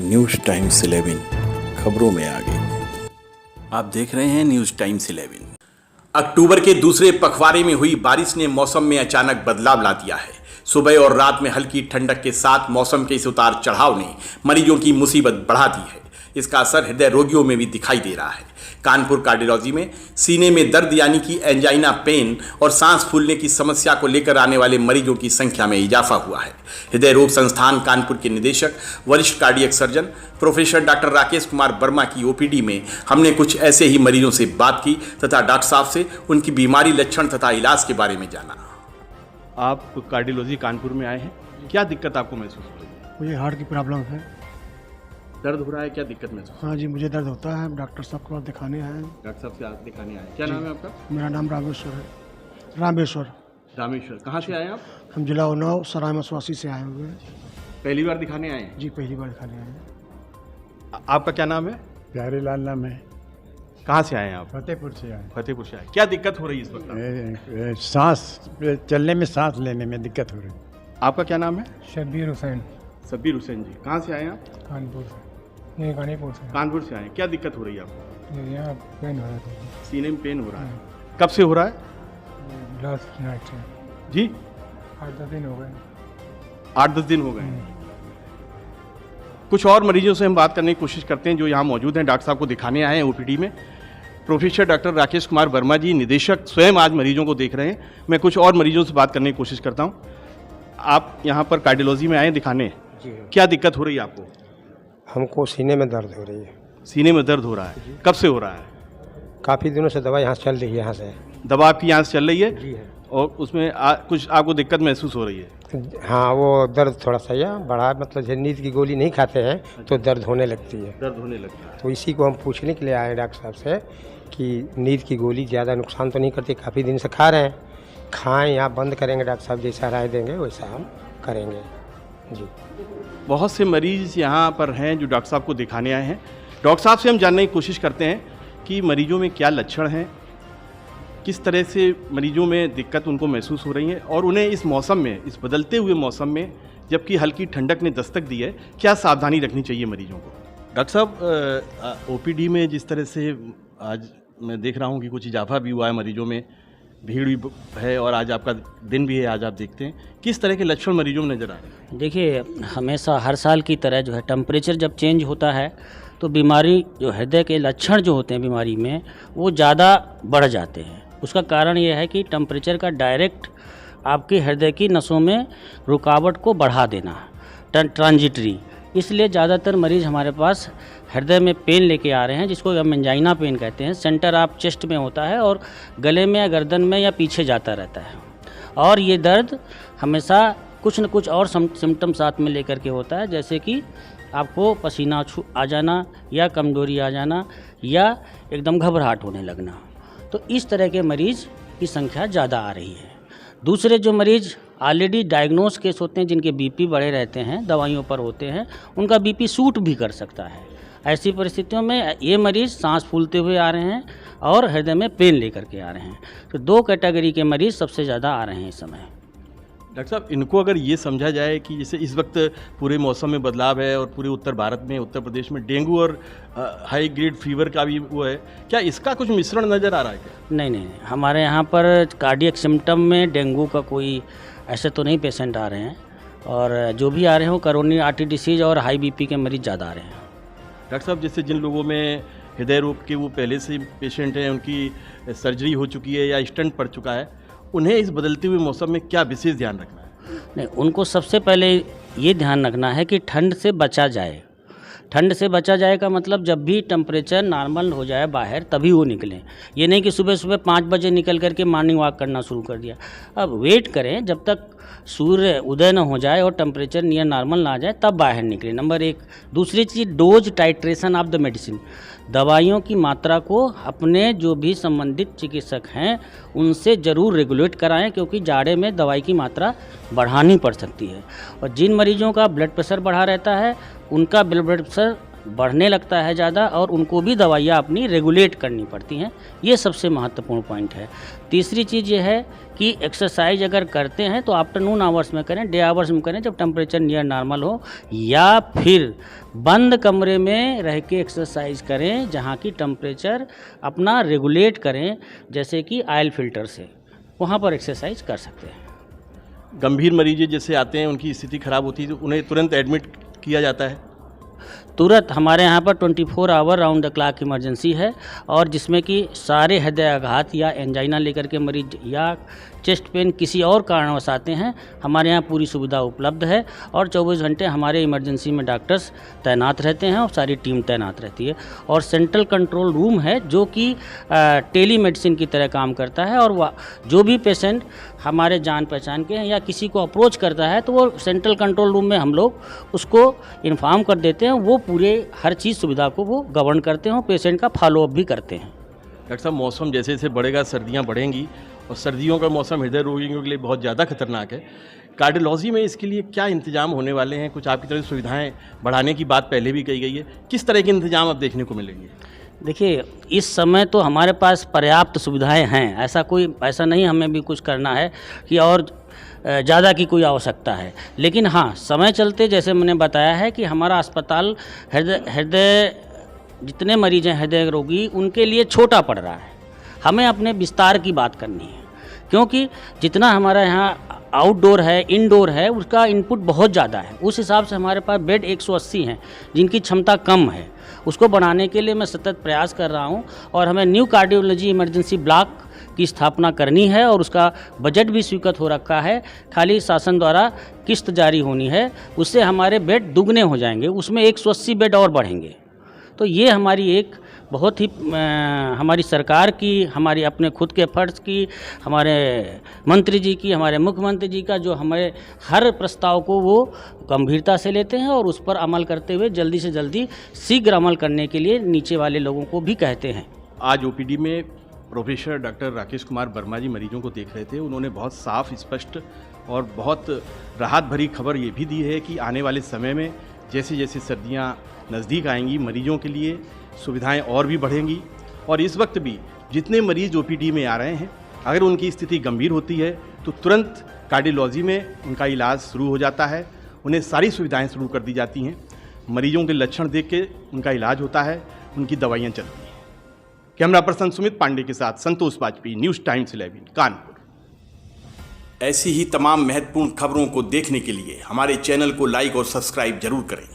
News times 11 खबरों में आगे। आप देख रहे हैं न्यूज़ टाइम्स 11। अक्टूबर के दूसरे पखवाड़े में हुई बारिश ने मौसम में अचानक बदलाव ला दिया है। सुबह और रात में हल्की ठंडक के साथ मौसम के इस उतार चढ़ाव ने मरीजों की मुसीबत बढ़ा दी है। इसका असर हृदय रोगियों में भी दिखाई दे रहा है। कानपुर कार्डियोलॉजी में सीने में दर्द यानी कि एंजाइना पेन और सांस फूलने की समस्या को लेकर आने वाले मरीजों की संख्या में इजाफा हुआ है। हृदय रोग संस्थान कानपुर के निदेशक वरिष्ठ cardiac surgeon professor doctor Rakesh Kumar Verma की ओपीडी में हमने कुछ ऐसे ही मरीजों से बात की तथा डॉक्टर साहब से उनकी बीमारी, लक्षण तथा इलाज के बारे में जाना। आप कार्डियोलॉजी कानपुर में आए हैं, क्या दिक्कत आपको महसूस हो रही है? मुझे हार्ट की प्रॉब्लम है। दर्द हो रहा है, क्या दिक्कत महसूस? हाँ जी, मुझे दर्द होता है। डॉक्टर साहब को दिखाने आए हैं। डॉक्टर साहब से आप दिखाने आए, क्या नाम है आपका? मेरा नाम रामेश्वर है। रामेश्वर। कहाँ से आए आप? हम जिला उन्नाव सराय मसवासी से आए हुए हैं। पहली बार दिखाने आए हैं? जी, पहली बार दिखाने आए हैं। आपका क्या नाम है? प्यारे लाल नाम है। कहाँ से आए हैं आप? फतेहपुर से आए। फतेहपुर से आए। क्या दिक्कत हो रही है इस वक्त? सांस चलने में, सांस लेने में दिक्कत हो रही है। आपका क्या नाम है? शब्बीर हुसैन। शब्बीर हुसैन जी, कहाँ से आए हैं आप? कानपुर से। नहीं, कानपुर से। कानपुर से आए। क्या दिक्कत हो रही है आपको? यहाँ पेन हो रहा था। सीने में पेन हो रहा है। कब से हो रहा है? लास्ट नाइट से। जी, 8-10 दिन हो गए। 8-10 दिन हो गए हैं। कुछ और मरीजों से हम बात करने की कोशिश करते हैं जो यहाँ मौजूद हैं, डॉक्टर साहब को दिखाने आए हैं ओपीडी में। प्रोफेसर डॉक्टर राकेश कुमार वर्मा जी, निदेशक, स्वयं आज मरीजों को देख रहे हैं। मैं कुछ और मरीजों से बात करने की कोशिश करता हूँ। आप यहाँ पर कार्डियोलॉजी में आए दिखाने, क्या दिक्कत हो रही है आपको? हमको सीने में दर्द हो रही है। सीने में दर्द हो रहा है, कब से हो रहा है? काफ़ी दिनों से दवा यहाँ से चल रही है। यहाँ से दवा आपकी यहाँ से चल रही है? जी है। और उसमें कुछ आपको दिक्कत महसूस हो रही है? हाँ, वो दर्द थोड़ा सा या बढ़ा, मतलब जब नींद की गोली नहीं खाते हैं तो दर्द होने लगती है। दर्द होने लगता है। तो इसी को हम पूछने के लिए आए डॉक्टर साहब से कि नींद की गोली ज़्यादा नुकसान तो नहीं करती? काफ़ी दिन से खा रहे हैं, खाएँ या बंद करेंगे? डॉक्टर साहब जैसा राय देंगे वैसा हम करेंगे जी। बहुत से मरीज यहाँ पर हैं जो डॉक्टर साहब को दिखाने आए हैं। डॉक्टर साहब से हम जानने की कोशिश करते हैं कि मरीजों में क्या लक्षण हैं, किस तरह से मरीजों में दिक्कत उनको महसूस हो रही है और उन्हें इस मौसम में, इस बदलते हुए मौसम में, जबकि हल्की ठंडक ने दस्तक दी है, क्या सावधानी रखनी चाहिए मरीजों को? डॉक्टर साहब, ओपीडी में जिस तरह से आज मैं देख रहा हूँ कि कुछ इजाफा भी हुआ है मरीजों में, भीड़ भी है और आज आपका दिन भी है, आज आप देखते हैं किस तरह के लक्षण मरीजों में नज़र आ रहे हैं? देखिए, हमेशा हर साल की तरह जो है टेम्परेचर जब चेंज होता है तो बीमारी, जो हृदय के लक्षण जो होते हैं बीमारी में, वो ज़्यादा बढ़ जाते हैं। उसका कारण ये है कि टेम्परेचर का डायरेक्ट आपके हृदय की नसों में रुकावट को बढ़ा देना, ट्रांजिटरी। इसलिए ज़्यादातर मरीज़ हमारे पास हृदय में पेन लेके आ रहे हैं, जिसको हम एंजाइना पेन कहते हैं। सेंटर आप चेस्ट में होता है और गले में या गर्दन में या पीछे जाता रहता है। और ये दर्द हमेशा कुछ न कुछ और सिम्टम साथ में लेकर के होता है, जैसे कि आपको पसीना आ जाना या कमजोरी आ जाना या एकदम घबराहट होने लगना। तो इस तरह के मरीज़ की संख्या ज़्यादा आ रही है। दूसरे जो मरीज़ ऑलरेडी डायग्नोस केस होते हैं, जिनके बीपी बढ़े रहते हैं, दवाइयों पर होते हैं, उनका बीपी सूट भी कर सकता है। ऐसी परिस्थितियों में ये मरीज़ सांस फूलते हुए आ रहे हैं और हृदय में पेन लेकर के आ रहे हैं। तो 2 कैटेगरी के मरीज़ सबसे ज़्यादा आ रहे हैं इस समय। डॉक्टर साहब, इनको अगर ये समझा जाए कि जैसे इस वक्त पूरे मौसम में बदलाव है और पूरे उत्तर भारत में, उत्तर प्रदेश में डेंगू और हाई ग्रेड फीवर का भी वो है, क्या इसका कुछ मिश्रण नज़र आ रहा है क्या? नहीं, हमारे यहाँ पर कार्डियक सिम्टम में डेंगू का कोई ऐसे तो नहीं पेशेंट आ रहे हैं, और जो भी आ रहे हैं कोरोनरी आर्टरी डिसीज और हाई बीपी के मरीज़ ज़्यादा आ रहे हैं। डॉक्टर साहब, जैसे जिन लोगों में हृदय रोग के वो पहले से पेशेंट हैं, उनकी सर्जरी हो चुकी है या स्टेंट पड़ चुका है, उन्हें इस बदलते हुए मौसम में क्या विशेष ध्यान रखना है? नहीं, उनको सबसे पहले ये ध्यान रखना है कि ठंड से बचा जाए। ठंड से बचा जाए का मतलब जब भी टेम्परेचर नॉर्मल हो जाए बाहर, तभी वो निकलें। ये नहीं कि सुबह सुबह 5 बजे निकल करके मॉर्निंग वॉक करना शुरू कर दिया। अब वेट करें जब तक सूर्य उदय न हो जाए और टेम्परेचर नियर नॉर्मल ना आ जाए, तब बाहर निकलें, नंबर 1। दूसरी चीज़, dose titration of the medicine. दवाइयों की मात्रा को अपने जो भी संबंधित चिकित्सक हैं उनसे ज़रूर रेगुलेट कराएं, क्योंकि जाड़े में दवाई की मात्रा बढ़ानी पड़ सकती है। और जिन मरीजों का ब्लड प्रेशर बढ़ा रहता है, उनका ब्लड प्रेशर बढ़ने लगता है ज़्यादा और उनको भी दवाइयाँ अपनी रेगुलेट करनी पड़ती हैं। ये सबसे महत्वपूर्ण पॉइंट है। तीसरी चीज़ ये है कि एक्सरसाइज अगर करते हैं तो आफ्टरनून आवर्स में करें, डे आवर्स में करें जब टेम्परेचर नियर नॉर्मल हो, या फिर बंद कमरे में रह के एक्सरसाइज करें जहाँ की टेम्परेचर अपना रेगुलेट करें, जैसे कि ऑयल फिल्टर से, वहाँ पर एक्सरसाइज कर सकते हैं। गंभीर मरीज जैसे आते हैं, उनकी स्थिति खराब होती है तो उन्हें तुरंत एडमिट किया जाता है। तुरंत हमारे यहाँ पर 24 hour round the clock emergency है, और जिसमें कि सारे हृदयाघात या एंजाइना लेकर के मरीज या चेस्ट पेन किसी और कारणवश आते हैं, हमारे यहाँ पूरी सुविधा उपलब्ध है और 24 घंटे हमारे इमरजेंसी में डॉक्टर्स तैनात रहते हैं और सारी टीम तैनात रहती है। और सेंट्रल कंट्रोल रूम है जो कि टेली मेडिसिन की तरह काम करता है, और जो भी पेशेंट हमारे जान पहचान के हैं या किसी को अप्रोच करता है तो वो सेंट्रल कंट्रोल रूम में हम लोग उसको इन्फॉर्म कर देते हैं, वो पूरे हर चीज़ सुविधा को वो गवर्न करते हैं, पेशेंट का फॉलोअप भी करते हैं। डॉक्टर साहब, मौसम जैसे जैसे बढ़ेगा, सर्दियाँ बढ़ेंगी और सर्दियों का मौसम हृदय रोगियों के लिए बहुत ज़्यादा खतरनाक है। कार्डियोलॉजी में इसके लिए क्या इंतजाम होने वाले हैं? कुछ आपकी तरफ सुविधाएं बढ़ाने की बात पहले भी कही गई है, किस तरह के इंतजाम अब देखने को मिलेंगे? देखिए, इस समय तो हमारे पास पर्याप्त सुविधाएं हैं, ऐसा नहीं हमें भी कुछ करना है कि और ज़्यादा की कोई आवश्यकता है। लेकिन हाँ, समय चलते जैसे मैंने बताया है कि हमारा अस्पताल हृदय जितने मरीज हैं हृदय रोगी, उनके लिए छोटा पड़ रहा है। हमें अपने विस्तार की बात करनी है, क्योंकि जितना हमारा यहाँ आउटडोर है, इनडोर है, उसका इनपुट बहुत ज़्यादा है। उस हिसाब से हमारे पास बेड 180 हैं जिनकी क्षमता कम है। उसको बढ़ाने के लिए मैं सतत प्रयास कर रहा हूँ, और हमें न्यू कार्डियोलॉजी इमरजेंसी ब्लॉक की स्थापना करनी है और उसका बजट भी स्वीकृत हो रखा है। खाली शासन द्वारा किस्त जारी होनी है, उससे हमारे बेड दुगने हो जाएंगे, उसमें 180 बेड और बढ़ेंगे। तो ये हमारी एक बहुत ही हमारी सरकार की, हमारी अपने खुद के एफर्ट्स की, हमारे मंत्री जी की, हमारे मुख्यमंत्री जी का, जो हमारे हर प्रस्ताव को वो गंभीरता से लेते हैं और उस पर अमल करते हुए जल्दी से जल्दी शीघ्र अमल करने के लिए नीचे वाले लोगों को भी कहते हैं। आज ओपीडी में प्रोफेसर डॉक्टर राकेश कुमार वर्मा जी मरीजों को देख रहे थे। उन्होंने बहुत साफ, स्पष्ट और बहुत राहत भरी खबर ये भी दी है कि आने वाले समय में जैसे जैसे सर्दियाँ नज़दीक आएंगी, मरीजों के लिए सुविधाएं और भी बढ़ेंगी। और इस वक्त भी जितने मरीज ओपीडी में आ रहे हैं, अगर उनकी स्थिति गंभीर होती है तो तुरंत कार्डियोलॉजी में उनका इलाज शुरू हो जाता है, उन्हें सारी सुविधाएं शुरू कर दी जाती हैं। मरीजों के लक्षण देख के उनका इलाज होता है, उनकी दवाइयाँ चलती हैं। कैमरा पर्सन सुमित पांडे के साथ संतोष वाजपेयी, न्यूज़ टाइम्स 11 कानपुर। ऐसी ही तमाम महत्वपूर्ण खबरों को देखने के लिए हमारे चैनल को लाइक और सब्सक्राइब जरूर करें।